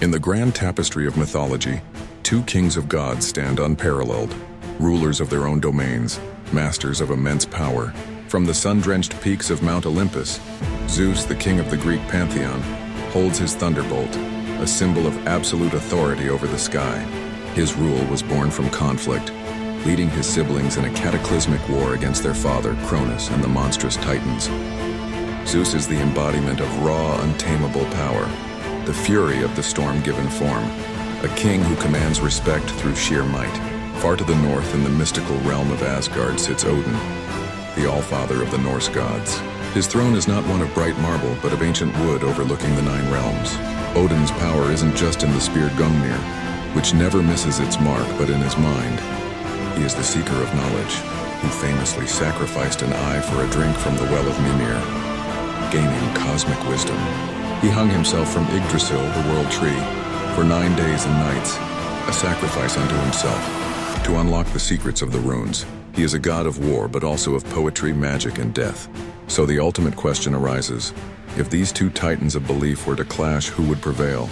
In the grand tapestry of mythology, two kings of gods stand unparalleled, rulers of their own domains, masters of immense power. From the sun-drenched peaks of Mount Olympus, Zeus, the king of the Greek pantheon, holds his thunderbolt, a symbol of absolute authority over the sky. His rule was born from conflict, leading his siblings in a cataclysmic war against their father, Cronus, and the monstrous Titans. Zeus is the embodiment of raw, untamable power, the fury of the storm-given form, a king who commands respect through sheer might. Far to the north in the mystical realm of Asgard sits Odin, the Allfather of the Norse gods. His throne is not one of bright marble, but of ancient wood overlooking the 9 realms. Odin's power isn't just in the spear Gungnir, which never misses its mark, but in his mind. He is the seeker of knowledge, who famously sacrificed an eye for a drink from the well of Mimir, gaining cosmic wisdom. He hung himself from Yggdrasil, the world tree, for 9 days and nights, a sacrifice unto himself, to unlock the secrets of the runes. He is a god of war, but also of poetry, magic, and death. So the ultimate question arises, if these two titans of belief were to clash, who would prevail?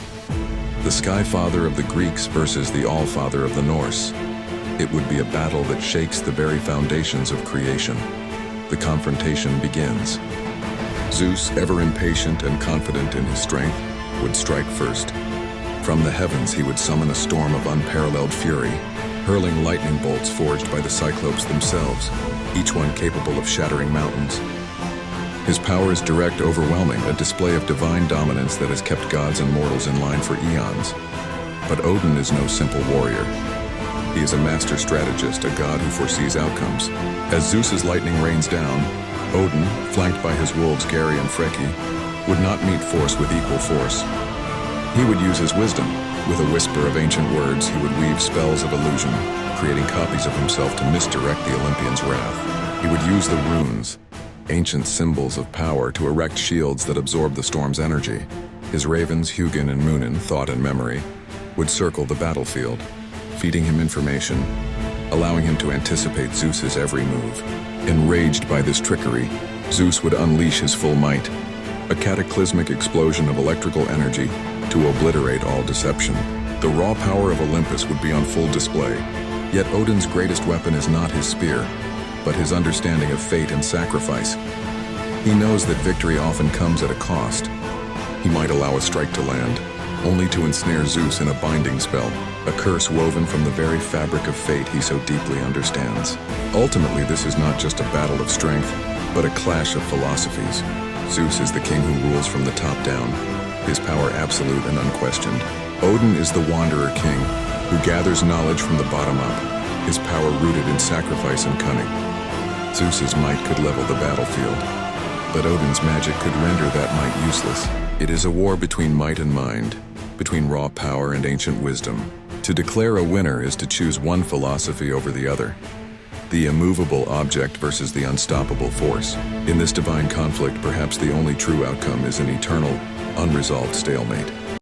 The Sky Father of the Greeks versus the Allfather of the Norse. It would be a battle that shakes the very foundations of creation. The confrontation begins. Zeus, ever impatient and confident in his strength, would strike first. From the heavens he would summon a storm of unparalleled fury, hurling lightning bolts forged by the Cyclopes themselves, each one capable of shattering mountains. His power is direct, overwhelming, a display of divine dominance that has kept gods and mortals in line for eons. But Odin is no simple warrior. He is a master strategist, a god who foresees outcomes. As Zeus's lightning rains down, Odin, flanked by his wolves Geri and Freki, would not meet force with equal force. He would use his wisdom. With a whisper of ancient words, he would weave spells of illusion, creating copies of himself to misdirect the Olympians' wrath. He would use the runes, ancient symbols of power, to erect shields that absorb the storm's energy. His ravens, Hugin and Munin, thought and memory, would circle the battlefield, feeding him information, allowing him to anticipate Zeus's every move. Enraged by this trickery, Zeus would unleash his full might, a cataclysmic explosion of electrical energy to obliterate all deception. The raw power of Olympus would be on full display. Yet Odin's greatest weapon is not his spear, but his understanding of fate and sacrifice. He knows that victory often comes at a cost. He might allow a strike to land, only to ensnare Zeus in a binding spell, a curse woven from the very fabric of fate he so deeply understands. Ultimately, this is not just a battle of strength, but a clash of philosophies. Zeus is the king who rules from the top down, his power absolute and unquestioned. Odin is the wanderer king, who gathers knowledge from the bottom up, his power rooted in sacrifice and cunning. Zeus's might could level the battlefield, but Odin's magic could render that might useless. It is a war between might and mind, between raw power and ancient wisdom. To declare a winner is to choose one philosophy over the other, the immovable object versus the unstoppable force. In this divine conflict, perhaps the only true outcome is an eternal, unresolved stalemate.